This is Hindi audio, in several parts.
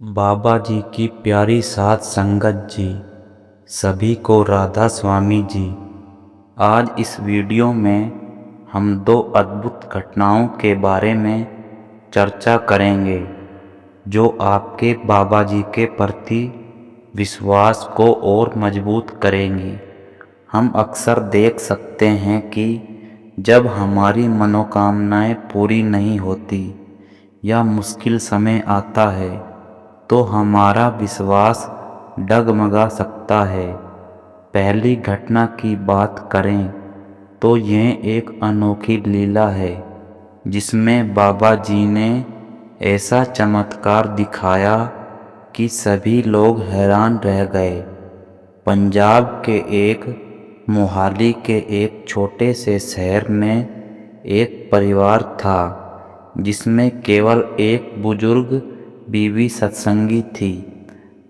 बाबा जी की प्यारी साध संगत जी, सभी को राधा स्वामी जी। आज इस वीडियो में हम दो अद्भुत घटनाओं के बारे में चर्चा करेंगे जो आपके बाबा जी के प्रति विश्वास को और मजबूत करेंगी। हम अक्सर देख सकते हैं कि जब हमारी मनोकामनाएं पूरी नहीं होती या मुश्किल समय आता है तो हमारा विश्वास डगमगा सकता है। पहली घटना की बात करें तो यह एक अनोखी लीला है जिसमें बाबा जी ने ऐसा चमत्कार दिखाया कि सभी लोग हैरान रह गए। पंजाब के एक मोहाली के एक छोटे से शहर में एक परिवार था जिसमें केवल एक बुजुर्ग बीवी सत्संगी थी।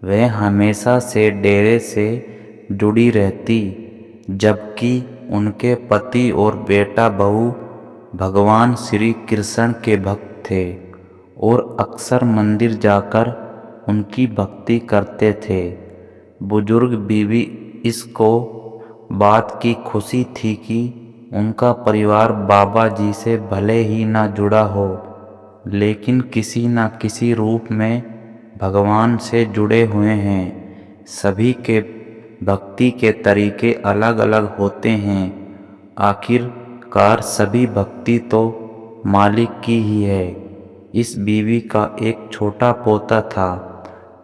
वह हमेशा से डेरे से जुड़ी रहती, जबकि उनके पति और बेटा बहू भगवान श्री कृष्ण के भक्त थे और अक्सर मंदिर जाकर उनकी भक्ति करते थे। बुजुर्ग बीवी इसको बात की खुशी थी कि उनका परिवार बाबा जी से भले ही ना जुड़ा हो, लेकिन किसी न किसी रूप में भगवान से जुड़े हुए हैं। सभी के भक्ति के तरीके अलग अलग होते हैं, आखिरकार सभी भक्ति तो मालिक की ही है। इस बीवी का एक छोटा पोता था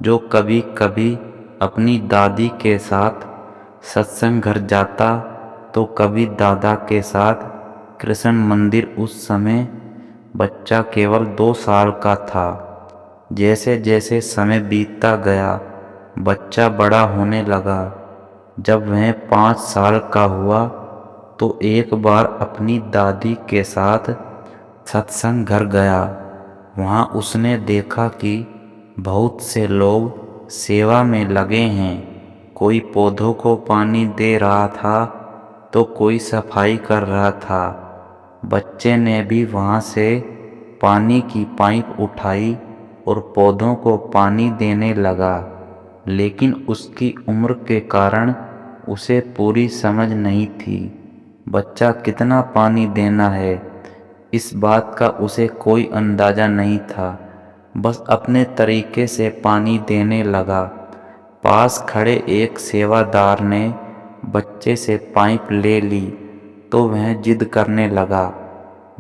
जो कभी कभी अपनी दादी के साथ सत्संग घर जाता तो कभी दादा के साथ कृष्ण मंदिर। उस समय बच्चा केवल 2 साल का था। जैसे जैसे समय बीतता गया बच्चा बड़ा होने लगा। जब वह 5 साल का हुआ तो एक बार अपनी दादी के साथ सत्संग घर गया। वहाँ उसने देखा कि बहुत से लोग सेवा में लगे हैं। कोई पौधों को पानी दे रहा था तो कोई सफाई कर रहा था। बच्चे ने भी वहाँ से पानी की पाइप उठाई और पौधों को पानी देने लगा, लेकिन उसकी उम्र के कारण उसे पूरी समझ नहीं थी। बच्चा कितना पानी देना है इस बात का उसे कोई अंदाज़ा नहीं था, बस अपने तरीके से पानी देने लगा। पास खड़े एक सेवादार ने बच्चे से पाइप ले ली तो वह जिद करने लगा।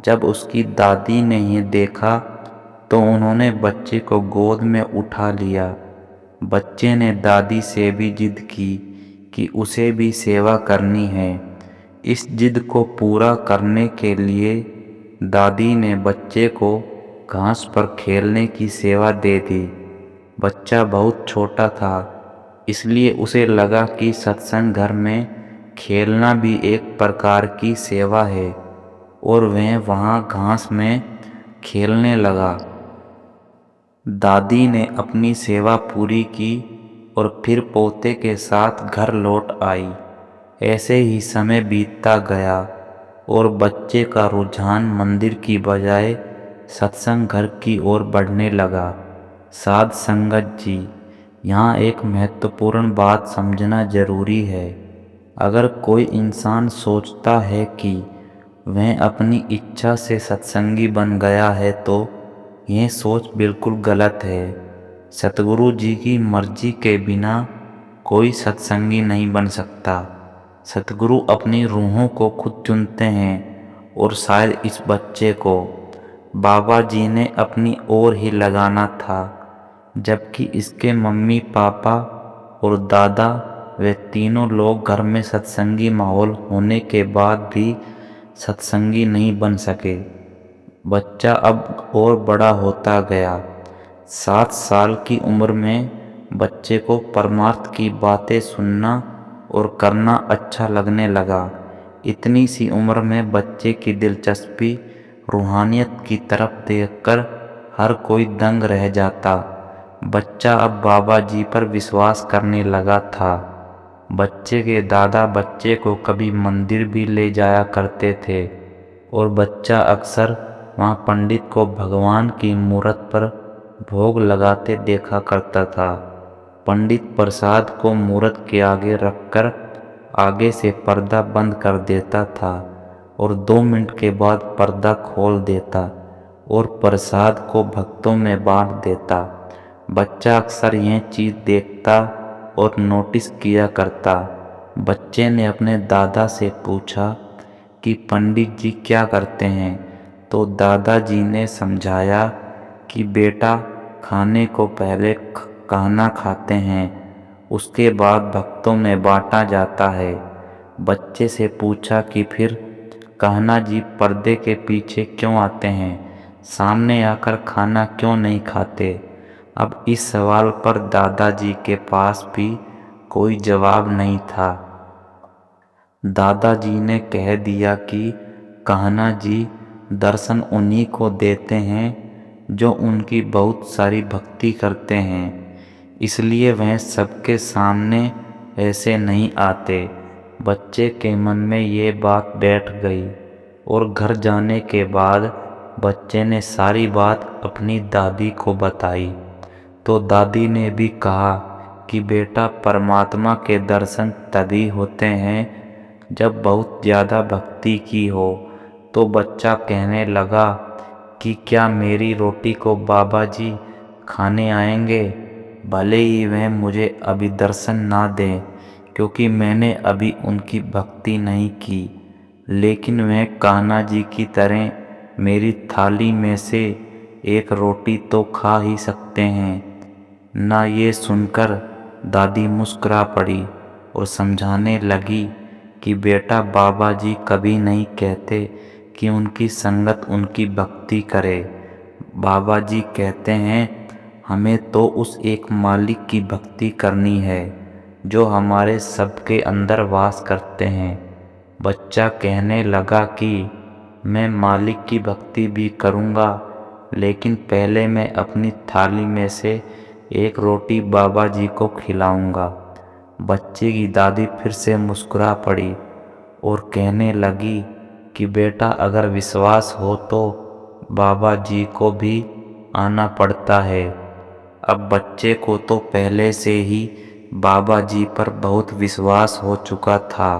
जब उसकी दादी ने ये देखा तो उन्होंने बच्चे को गोद में उठा लिया। बच्चे ने दादी से भी जिद की कि उसे भी सेवा करनी है। इस जिद को पूरा करने के लिए दादी ने बच्चे को घास पर खेलने की सेवा दे दी। बच्चा बहुत छोटा था, इसलिए उसे लगा कि सत्संग घर में खेलना भी एक प्रकार की सेवा है और वह वहाँ घास में खेलने लगा। दादी ने अपनी सेवा पूरी की और फिर पोते के साथ घर लौट आई। ऐसे ही समय बीतता गया और बच्चे का रुझान मंदिर की बजाय सत्संग घर की ओर बढ़ने लगा। साध संगत जी, यहाँ एक महत्वपूर्ण बात समझना जरूरी है। अगर कोई इंसान सोचता है कि वह अपनी इच्छा से सत्संगी बन गया है तो यह सोच बिल्कुल गलत है। सतगुरु जी की मर्जी के बिना कोई सत्संगी नहीं बन सकता। सतगुरु अपनी रूहों को खुद चुनते हैं और शायद इस बच्चे को बाबा जी ने अपनी ओर ही लगाना था, जबकि इसके मम्मी पापा और दादा वे तीनों लोग घर में सत्संगी माहौल होने के बाद भी सत्संगी नहीं बन सके। बच्चा अब और बड़ा होता गया। 7 साल की उम्र में बच्चे को परमार्थ की बातें सुनना और करना अच्छा लगने लगा। इतनी सी उम्र में बच्चे की दिलचस्पी रूहानियत की तरफ देखकर हर कोई दंग रह जाता। बच्चा अब बाबा जी पर विश्वास करने लगा था। बच्चे के दादा बच्चे को कभी मंदिर भी ले जाया करते थे और बच्चा अक्सर वहाँ पंडित को भगवान की मूरत पर भोग लगाते देखा करता था। पंडित प्रसाद को मूर्त के आगे रखकर आगे से पर्दा बंद कर देता था और 2 मिनट के बाद पर्दा खोल देता और प्रसाद को भक्तों में बांट देता। बच्चा अक्सर यह चीज़ देखता और नोटिस किया करता। बच्चे ने अपने दादा से पूछा कि पंडित जी क्या करते हैं, तो दादाजी ने समझाया कि बेटा, खाने को पहले खाना खाते हैं, उसके बाद भक्तों में बांटा जाता है। बच्चे से पूछा कि फिर कान्हा जी पर्दे के पीछे क्यों आते हैं, सामने आकर खाना क्यों नहीं खाते। अब इस सवाल पर दादाजी के पास भी कोई जवाब नहीं था। दादाजी ने कह दिया कि कान्हा जी दर्शन उन्हीं को देते हैं जो उनकी बहुत सारी भक्ति करते हैं, इसलिए वह सबके सामने ऐसे नहीं आते। बच्चे के मन में ये बात बैठ गई और घर जाने के बाद बच्चे ने सारी बात अपनी दादी को बताई। तो दादी ने भी कहा कि बेटा, परमात्मा के दर्शन तभी होते हैं जब बहुत ज़्यादा भक्ति की हो। तो बच्चा कहने लगा कि क्या मेरी रोटी को बाबा जी खाने आएंगे, भले ही वह मुझे अभी दर्शन ना दें, क्योंकि मैंने अभी उनकी भक्ति नहीं की, लेकिन वह कान्हा जी की तरह मेरी थाली में से एक रोटी तो खा ही सकते हैं ना। ये सुनकर दादी मुस्कुरा पड़ी और समझाने लगी कि बेटा, बाबा जी कभी नहीं कहते कि उनकी संगत उनकी भक्ति करे। बाबा जी कहते हैं हमें तो उस एक मालिक की भक्ति करनी है जो हमारे सबके अंदर वास करते हैं। बच्चा कहने लगा कि मैं मालिक की भक्ति भी करूँगा, लेकिन पहले मैं अपनी थाली में से एक रोटी बाबा जी को खिलाऊंगा। बच्चे की दादी फिर से मुस्कुरा पड़ी और कहने लगी कि बेटा, अगर विश्वास हो तो बाबा जी को भी आना पड़ता है। अब बच्चे को तो पहले से ही बाबा जी पर बहुत विश्वास हो चुका था।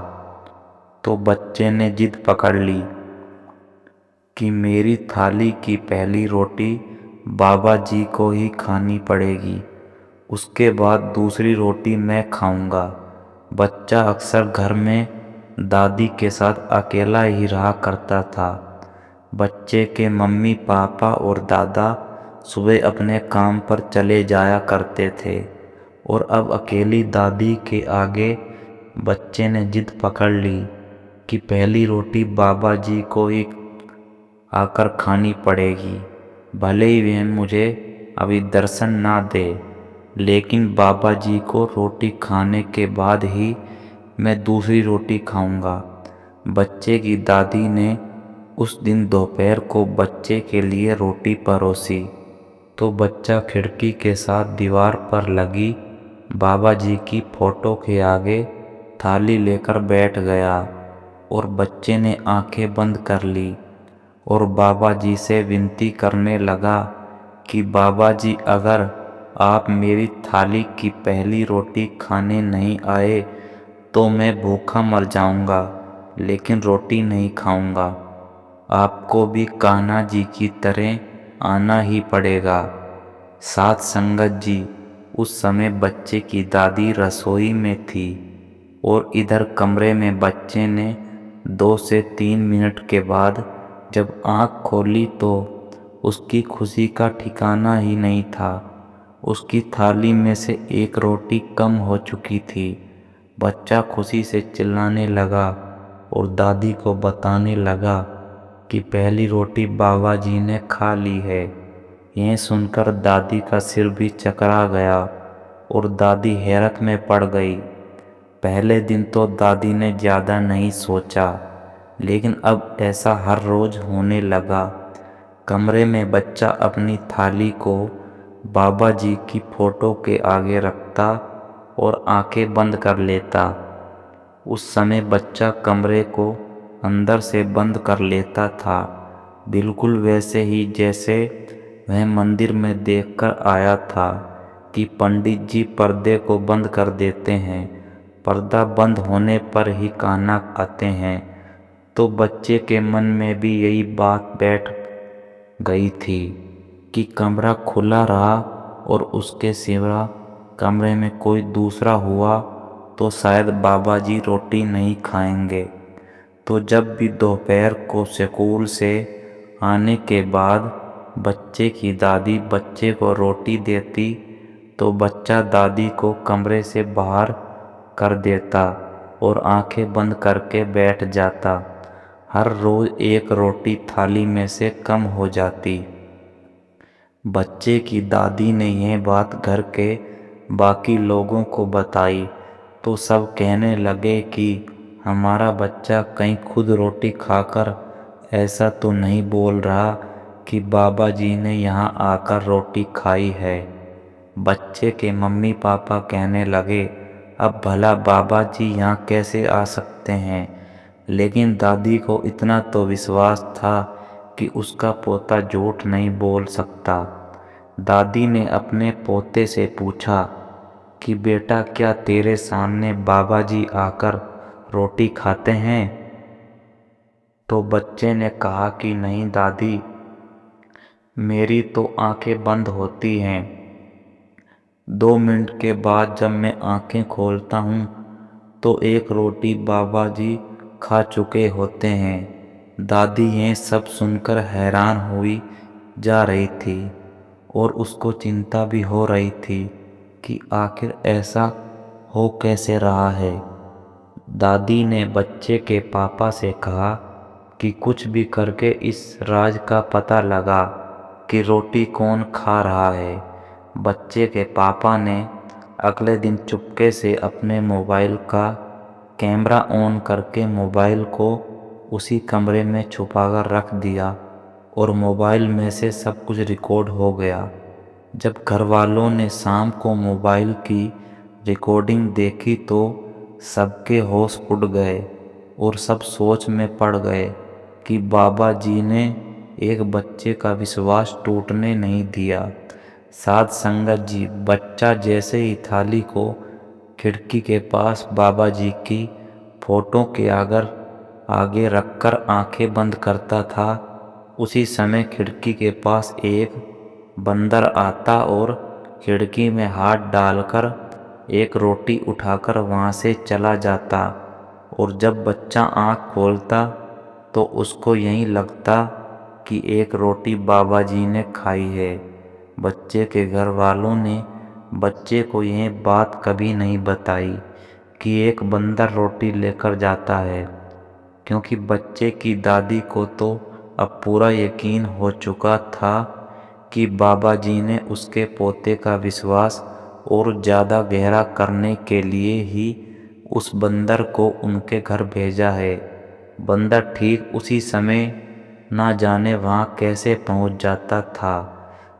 तो बच्चे ने जिद पकड़ ली कि मेरी थाली की पहली रोटी बाबा जी को ही खानी पड़ेगी, उसके बाद दूसरी रोटी मैं खाऊंगा। बच्चा अक्सर घर में दादी के साथ अकेला ही रहा करता था। बच्चे के मम्मी पापा और दादा सुबह अपने काम पर चले जाया करते थे और अब अकेली दादी के आगे बच्चे ने जिद पकड़ ली कि पहली रोटी बाबा जी को ही आकर खानी पड़ेगी, भले ही वह मुझे अभी दर्शन ना दे, लेकिन बाबा जी को रोटी खाने के बाद ही मैं दूसरी रोटी खाऊंगा। बच्चे की दादी ने उस दिन दोपहर को बच्चे के लिए रोटी परोसी। तो बच्चा खिड़की के साथ दीवार पर लगी बाबा जी की फोटो के आगे थाली लेकर बैठ गया और बच्चे ने आंखें बंद कर ली और बाबा जी से विनती करने लगा कि बाबा जी, अगर आप मेरी थाली की पहली रोटी खाने नहीं आए तो मैं भूखा मर जाऊंगा, लेकिन रोटी नहीं खाऊंगा। आपको भी कान्हा जी की तरह आना ही पड़ेगा। साथ संगत जी, उस समय बच्चे की दादी रसोई में थी और इधर कमरे में बच्चे ने 2 से 3 मिनट के बाद जब आँख खोली तो उसकी खुशी का ठिकाना ही नहीं था। उसकी थाली में से एक रोटी कम हो चुकी थी। बच्चा खुशी से चिल्लाने लगा और दादी को बताने लगा कि पहली रोटी बाबा जी ने खा ली है। यह सुनकर दादी का सिर भी चकरा गया और दादी हैरत में पड़ गई। पहले दिन तो दादी ने ज़्यादा नहीं सोचा, लेकिन अब ऐसा हर रोज़ होने लगा। कमरे में बच्चा अपनी थाली को बाबा जी की फ़ोटो के आगे रखता और आंखें बंद कर लेता। उस समय बच्चा कमरे को अंदर से बंद कर लेता था, बिल्कुल वैसे ही जैसे वह मंदिर में देखकर आया था कि पंडित जी पर्दे को बंद कर देते हैं। पर्दा बंद होने पर ही कान्हा आते हैं। तो बच्चे के मन में भी यही बात बैठ गई थी कि कमरा खुला रहा और उसके सिवा कमरे में कोई दूसरा हुआ तो शायद बाबा जी रोटी नहीं खाएंगे। तो जब भी दोपहर को स्कूल से आने के बाद बच्चे की दादी बच्चे को रोटी देती तो बच्चा दादी को कमरे से बाहर कर देता और आंखें बंद करके बैठ जाता। हर रोज एक रोटी थाली में से कम हो जाती। बच्चे की दादी ने यह बात घर के बाकी लोगों को बताई तो सब कहने लगे कि हमारा बच्चा कहीं खुद रोटी खाकर ऐसा तो नहीं बोल रहा कि बाबा जी ने यहाँ आकर रोटी खाई है। बच्चे के मम्मी पापा कहने लगे, अब भला बाबा जी यहाँ कैसे आ सकते हैं। लेकिन दादी को इतना तो विश्वास था कि उसका पोता झूठ नहीं बोल सकता। दादी ने अपने पोते से पूछा कि बेटा, क्या तेरे सामने बाबा जी आकर रोटी खाते हैं? तो बच्चे ने कहा कि नहीं दादी, मेरी तो आंखें बंद होती हैं। 2 मिनट के बाद जब मैं आंखें खोलता हूँ तो एक रोटी बाबा जी खा चुके होते हैं। दादी ये सब सुनकर हैरान हुई जा रही थी और उसको चिंता भी हो रही थी कि आखिर ऐसा हो कैसे रहा है। दादी ने बच्चे के पापा से कहा कि कुछ भी करके इस राज का पता लगा कि रोटी कौन खा रहा है। बच्चे के पापा ने अगले दिन चुपके से अपने मोबाइल का कैमरा ऑन करके मोबाइल को उसी कमरे में छुपाकर रख दिया और मोबाइल में से सब कुछ रिकॉर्ड हो गया। जब घर वालों ने शाम को मोबाइल की रिकॉर्डिंग देखी तो सबके होश उड़ गए और सब सोच में पड़ गए कि बाबा जी ने एक बच्चे का विश्वास टूटने नहीं दिया। साध संगत जी, बच्चा जैसे ही थाली को खिड़की के पास बाबा जी की फोटो के आगे रखकर आंखें बंद करता था, उसी समय खिड़की के पास एक बंदर आता और खिड़की में हाथ डालकर एक रोटी उठाकर वहाँ से चला जाता। और जब बच्चा आँख खोलता तो उसको यही लगता कि एक रोटी बाबा जी ने खाई है। बच्चे के घर वालों ने बच्चे को यह बात कभी नहीं बताई कि एक बंदर रोटी लेकर जाता है, क्योंकि बच्चे की दादी को तो अब पूरा यकीन हो चुका था कि बाबा जी ने उसके पोते का विश्वास और ज़्यादा गहरा करने के लिए ही उस बंदर को उनके घर भेजा है। बंदर ठीक उसी समय ना जाने वहाँ कैसे पहुँच जाता था,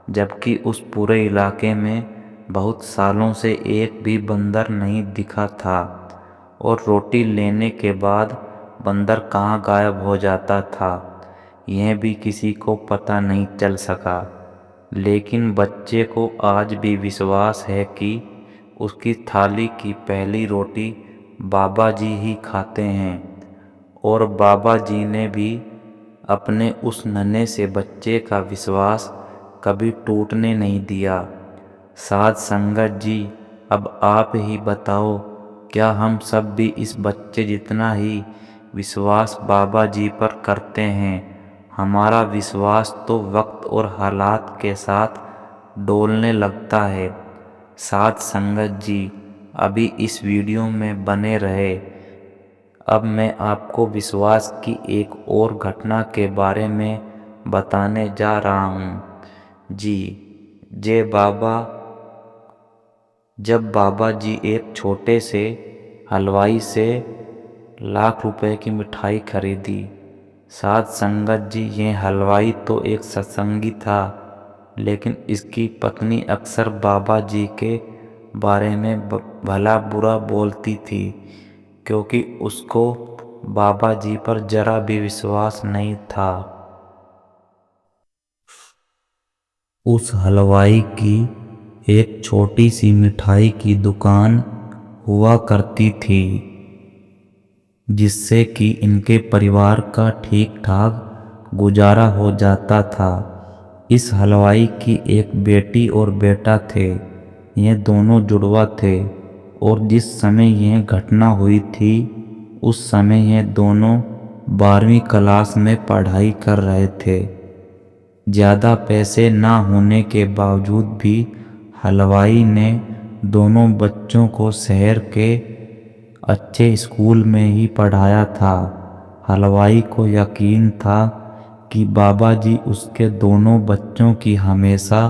जबकि उस पूरे इलाके में बहुत सालों से एक भी बंदर नहीं दिखा था। और रोटी लेने के बाद बंदर कहाँ गायब हो जाता था, यह भी किसी को पता नहीं चल सका। लेकिन बच्चे को आज भी विश्वास है कि उसकी थाली की पहली रोटी बाबा जी ही खाते हैं और बाबा जी ने भी अपने उस नन्हे से बच्चे का विश्वास कभी टूटने नहीं दिया। साध संगत जी, अब आप ही बताओ, क्या हम सब भी इस बच्चे जितना ही विश्वास बाबा जी पर करते हैं? हमारा विश्वास तो वक्त और हालात के साथ डोलने लगता है। साध संगत जी, अभी इस वीडियो में बने रहे। अब मैं आपको विश्वास की एक और घटना के बारे में बताने जा रहा हूँ। जी, जब बाबा जी एक छोटे से हलवाई से लाख रुपए की मिठाई खरीदी। साध संगत जी, ये हलवाई तो एक सत्संगी था, लेकिन इसकी पत्नी अक्सर बाबा जी के बारे में भला बुरा बोलती थी, क्योंकि उसको बाबा जी पर जरा भी विश्वास नहीं था। उस हलवाई की एक छोटी सी मिठाई की दुकान हुआ करती थी, जिससे कि इनके परिवार का ठीक ठाक गुजारा हो जाता था। इस हलवाई की एक बेटी और बेटा थे। ये दोनों जुड़वा थे और जिस समय यह घटना हुई थी उस समय ये दोनों 12वीं क्लास में पढ़ाई कर रहे थे। ज़्यादा पैसे ना होने के बावजूद भी हलवाई ने दोनों बच्चों को शहर के अच्छे स्कूल में ही पढ़ाया था। हलवाई को यकीन था कि बाबा जी उसके दोनों बच्चों की हमेशा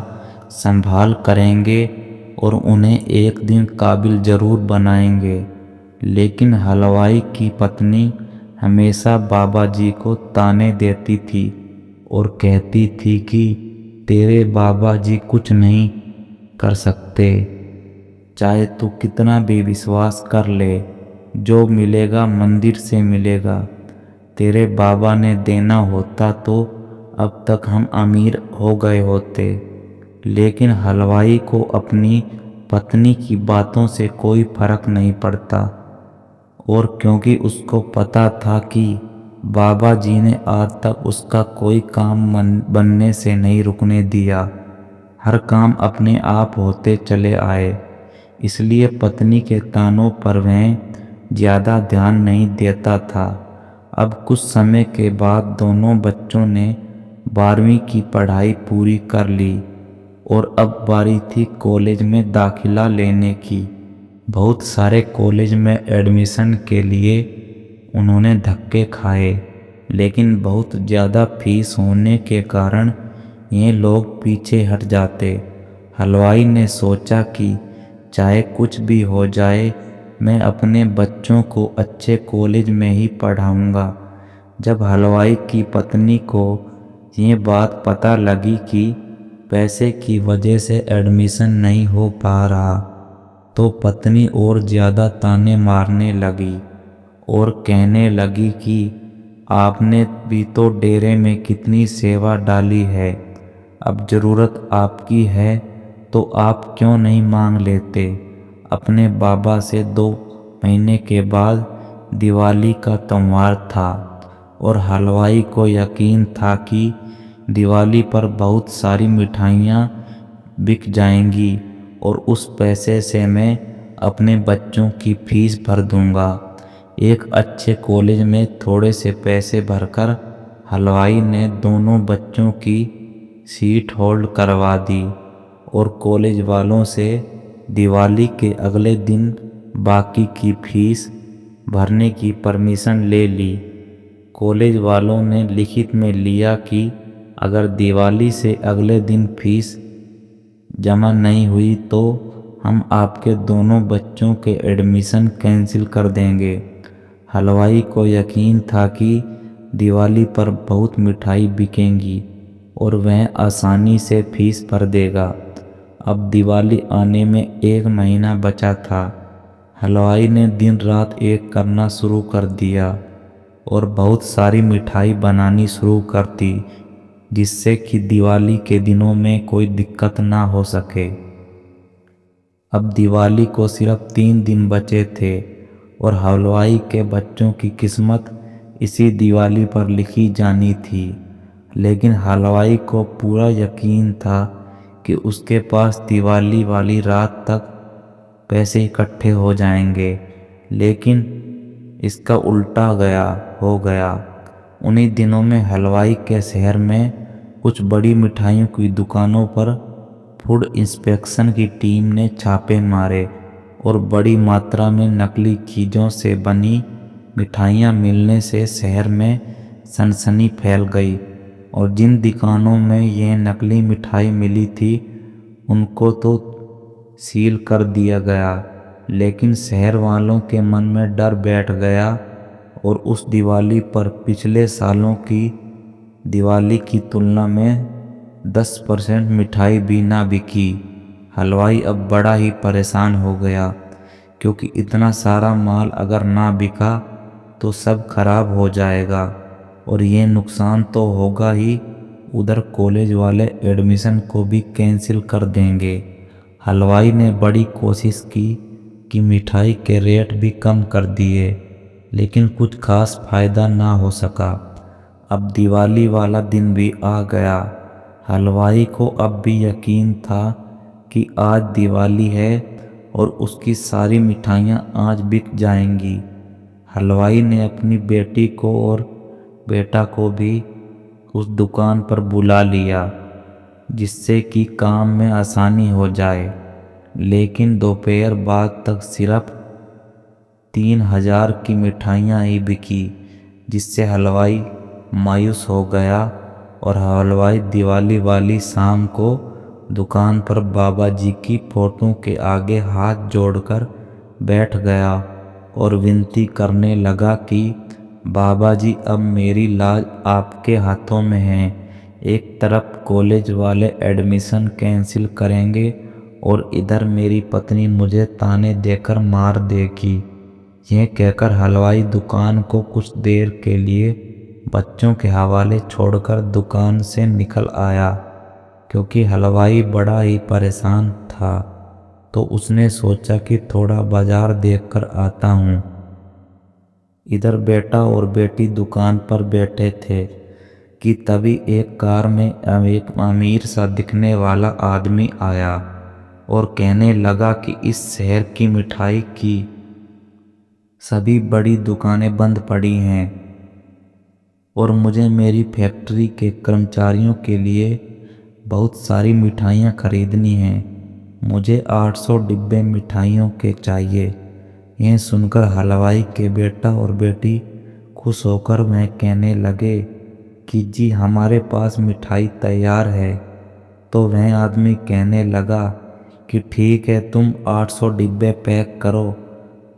संभाल करेंगे और उन्हें एक दिन काबिल ज़रूर बनाएंगे। लेकिन हलवाई की पत्नी हमेशा बाबा जी को ताने देती थी और कहती थी कि तेरे बाबा जी कुछ नहीं कर सकते, चाहे तू कितना भी विश्वास कर ले, जो मिलेगा मंदिर से मिलेगा। तेरे बाबा ने देना होता तो अब तक हम अमीर हो गए होते। लेकिन हलवाई को अपनी पत्नी की बातों से कोई फर्क नहीं पड़ता, और क्योंकि उसको पता था कि बाबा जी ने आज तक उसका कोई काम बनने से नहीं रुकने दिया, हर काम अपने आप होते चले आए, इसलिए पत्नी के तानों पर वह ज़्यादा ध्यान नहीं देता था। अब कुछ समय के बाद दोनों बच्चों ने 12वीं की पढ़ाई पूरी कर ली और अब बारी थी कॉलेज में दाखिला लेने की। बहुत सारे कॉलेज में एडमिशन के लिए उन्होंने धक्के खाए, लेकिन बहुत ज़्यादा फीस होने के कारण ये लोग पीछे हट जाते। हलवाई ने सोचा कि चाहे कुछ भी हो जाए, मैं अपने बच्चों को अच्छे कॉलेज में ही पढ़ाऊंगा। जब हलवाई की पत्नी को ये बात पता लगी कि पैसे की वजह से एडमिशन नहीं हो पा रहा, तो पत्नी और ज़्यादा ताने मारने लगी और कहने लगी कि आपने भी तो डेरे में कितनी सेवा डाली है, अब ज़रूरत आपकी है तो आप क्यों नहीं मांग लेते। अपने बाबा से 2 महीने के बाद दिवाली का त्यौहार था और हलवाई को यकीन था कि दिवाली पर बहुत सारी मिठाइयाँ बिक जाएंगी और उस पैसे से मैं अपने बच्चों की फीस भर दूंगा। एक अच्छे कॉलेज में थोड़े से पैसे भरकर हलवाई ने दोनों बच्चों की सीट होल्ड करवा दी और कॉलेज वालों से दिवाली के अगले दिन बाकी की फीस भरने की परमिशन ले ली। कॉलेज वालों ने लिखित में लिया कि अगर दिवाली से अगले दिन फीस जमा नहीं हुई तो हम आपके दोनों बच्चों के एडमिशन कैंसिल कर देंगे। हलवाई को यकीन था कि दिवाली पर बहुत मिठाई बिकेंगी और वह आसानी से फीस भर देगा। अब दिवाली आने में 1 महीना बचा था। हलवाई ने दिन रात एक करना शुरू कर दिया और बहुत सारी मिठाई बनानी शुरू कर दी, जिससे कि दिवाली के दिनों में कोई दिक्कत ना हो सके। अब दिवाली को सिर्फ 3 दिन बचे थे और हलवाई के बच्चों की किस्मत इसी दिवाली पर लिखी जानी थी। लेकिन हलवाई को पूरा यकीन था कि उसके पास दिवाली वाली रात तक पैसे इकट्ठे हो जाएंगे, लेकिन इसका उल्टा हो गया। उन्हीं दिनों में हलवाई के शहर में कुछ बड़ी मिठाइयों की दुकानों पर फूड इंस्पेक्शन की टीम ने छापे मारे और बड़ी मात्रा में नकली चीज़ों से बनी मिठाइयाँ मिलने से शहर में सनसनी फैल गई और जिन दुकानों में ये नकली मिठाई मिली थी उनको तो सील कर दिया गया। लेकिन शहर वालों के मन में डर बैठ गया और उस दिवाली पर पिछले सालों की दिवाली की तुलना में 10% मिठाई भी ना बिकी। हलवाई अब बड़ा ही परेशान हो गया, क्योंकि इतना सारा माल अगर ना बिका तो सब खराब हो जाएगा और ये नुकसान तो होगा ही, उधर कॉलेज वाले एडमिशन को भी कैंसिल कर देंगे। हलवाई ने बड़ी कोशिश की कि मिठाई के रेट भी कम कर दिए, लेकिन कुछ खास फायदा ना हो सका। अब दिवाली वाला दिन भी आ गया। हलवाई को अब भी यकीन था कि आज दिवाली है और उसकी सारी मिठाइयाँ आज बिक जाएंगी। हलवाई ने अपनी बेटी को और बेटा को भी उस दुकान पर बुला लिया, जिससे कि काम में आसानी हो जाए। लेकिन दोपहर बाद तक सिर्फ 3000 की मिठाइयाँ ही बिकी, जिससे हलवाई मायूस हो गया और हलवाई दिवाली वाली शाम को दुकान पर बाबा जी की फोटो के आगे हाथ जोड़कर बैठ गया और विनती करने लगा कि बाबा जी, अब मेरी लाज आपके हाथों में है। एक तरफ कॉलेज वाले एडमिशन कैंसिल करेंगे और इधर मेरी पत्नी मुझे ताने देकर मार देगी। यह कहकर हलवाई दुकान को कुछ देर के लिए बच्चों के हवाले छोड़कर दुकान से निकल आया। क्योंकि हलवाई बड़ा ही परेशान था, तो उसने सोचा कि थोड़ा बाजार देखकर आता हूँ। इधर बेटा और बेटी दुकान पर बैठे थे कि तभी एक कार में एक अमीर सा दिखने वाला आदमी आया और कहने लगा कि इस शहर की मिठाई की सभी बड़ी दुकानें बंद पड़ी हैं और मुझे मेरी फैक्ट्री के कर्मचारियों के लिए बहुत सारी मिठाइयाँ खरीदनी हैं। मुझे 800 डिब्बे मिठाइयों के चाहिए। यह सुनकर हलवाई के बेटा और बेटी खुश होकर वह कहने लगे कि जी, हमारे पास मिठाई तैयार है। तो वह आदमी कहने लगा कि ठीक है, तुम 800 डिब्बे पैक करो,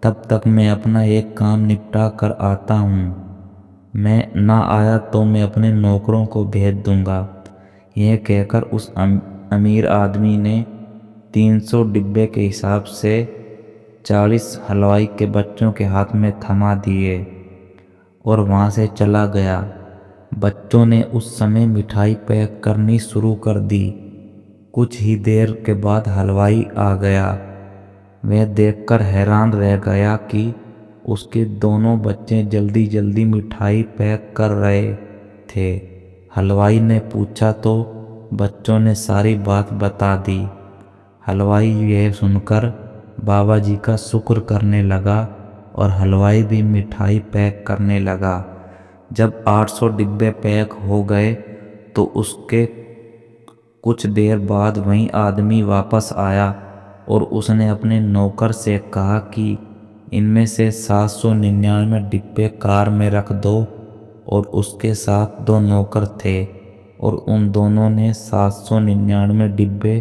तब तक मैं अपना एक काम निपटा कर आता हूँ। मैं ना आया तो मैं अपने नौकरों को भेज दूंगा। यह कहकर उस अमीर आदमी ने 300 डिब्बे के हिसाब से 40 हलवाई के बच्चों के हाथ में थमा दिए और वहाँ से चला गया। बच्चों ने उस समय मिठाई पैक करनी शुरू कर दी। कुछ ही देर के बाद हलवाई आ गया। वह देखकर हैरान रह गया कि उसके दोनों बच्चे जल्दी जल्दी मिठाई पैक कर रहे थे। हलवाई ने पूछा तो बच्चों ने सारी बात बता दी। हलवाई यह सुनकर बाबा जी का शुक्र करने लगा और हलवाई भी मिठाई पैक करने लगा। जब 800 डिब्बे पैक हो गए तो उसके कुछ देर बाद वही आदमी वापस आया और उसने अपने नौकर से कहा कि इनमें से 799 डिब्बे कार में रख दो। और उसके साथ 2 नौकर थे और उन दोनों ने 799 डिब्बे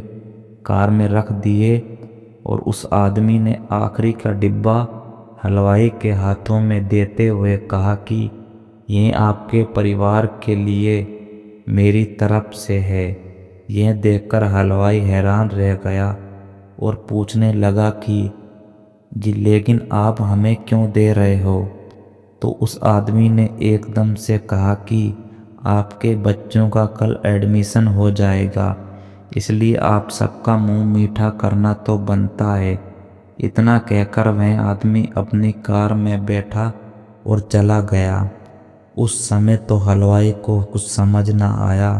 कार में रख दिए और उस आदमी ने आखिरी का डिब्बा हलवाई के हाथों में देते हुए कहा कि यह आपके परिवार के लिए मेरी तरफ से है। यह देखकर हलवाई हैरान रह गया और पूछने लगा कि जी, लेकिन आप हमें क्यों दे रहे हो? तो उस आदमी ने एकदम से कहा कि आपके बच्चों का कल एडमिशन हो जाएगा, इसलिए आप सबका मुंह मीठा करना तो बनता है। इतना कहकर वह आदमी अपनी कार में बैठा और चला गया। उस समय तो हलवाई को कुछ समझ ना आया,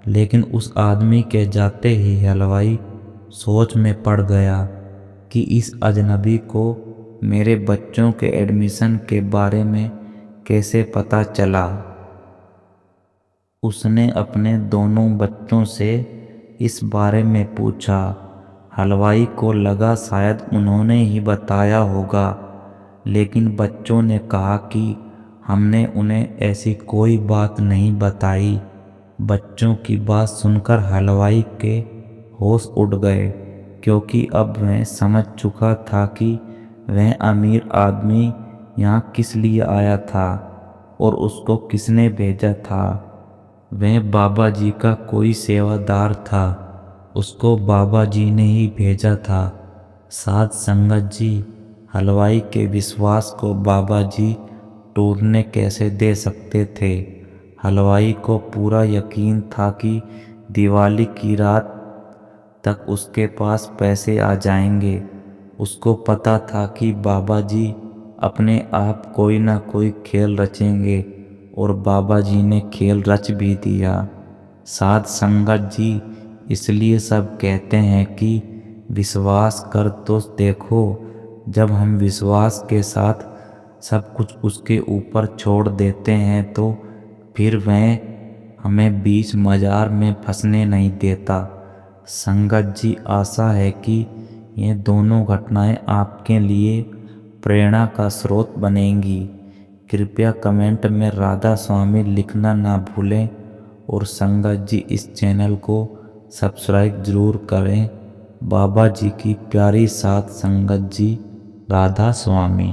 लेकिन उस आदमी के जाते ही हलवाई सोच में पड़ गया कि इस अजनबी को मेरे बच्चों के एडमिशन के बारे में कैसे पता चला। उसने अपने दोनों बच्चों से इस बारे में पूछा। हलवाई को लगा शायद उन्होंने ही बताया होगा, लेकिन बच्चों ने कहा कि हमने उन्हें ऐसी कोई बात नहीं बताई। बच्चों की बात सुनकर हलवाई के होश उड़ गए, क्योंकि अब वह समझ चुका था कि वह अमीर आदमी यहाँ किस लिए आया था और उसको किसने भेजा था। वह बाबा जी का कोई सेवादार था, उसको बाबा जी ने ही भेजा था। साध संगत जी, हलवाई के विश्वास को बाबा जी टूटने कैसे दे सकते थे। हलवाई को पूरा यकीन था कि दिवाली की रात तक उसके पास पैसे आ जाएंगे। उसको पता था कि बाबा जी अपने आप कोई ना कोई खेल रचेंगे, और बाबा जी ने खेल रच भी दिया। साध संगत जी, इसलिए सब कहते हैं कि विश्वास कर तो देखो। जब हम विश्वास के साथ सब कुछ उसके ऊपर छोड़ देते हैं तो फिर वह हमें बीच मजार में फंसने नहीं देता। संगत जी, आशा है कि ये दोनों घटनाएं आपके लिए प्रेरणा का स्रोत बनेंगी। कृपया कमेंट में राधा स्वामी लिखना ना भूलें, और संगत जी इस चैनल को सब्सक्राइब जरूर करें। बाबा जी की प्यारी साथ संगत जी, राधा स्वामी।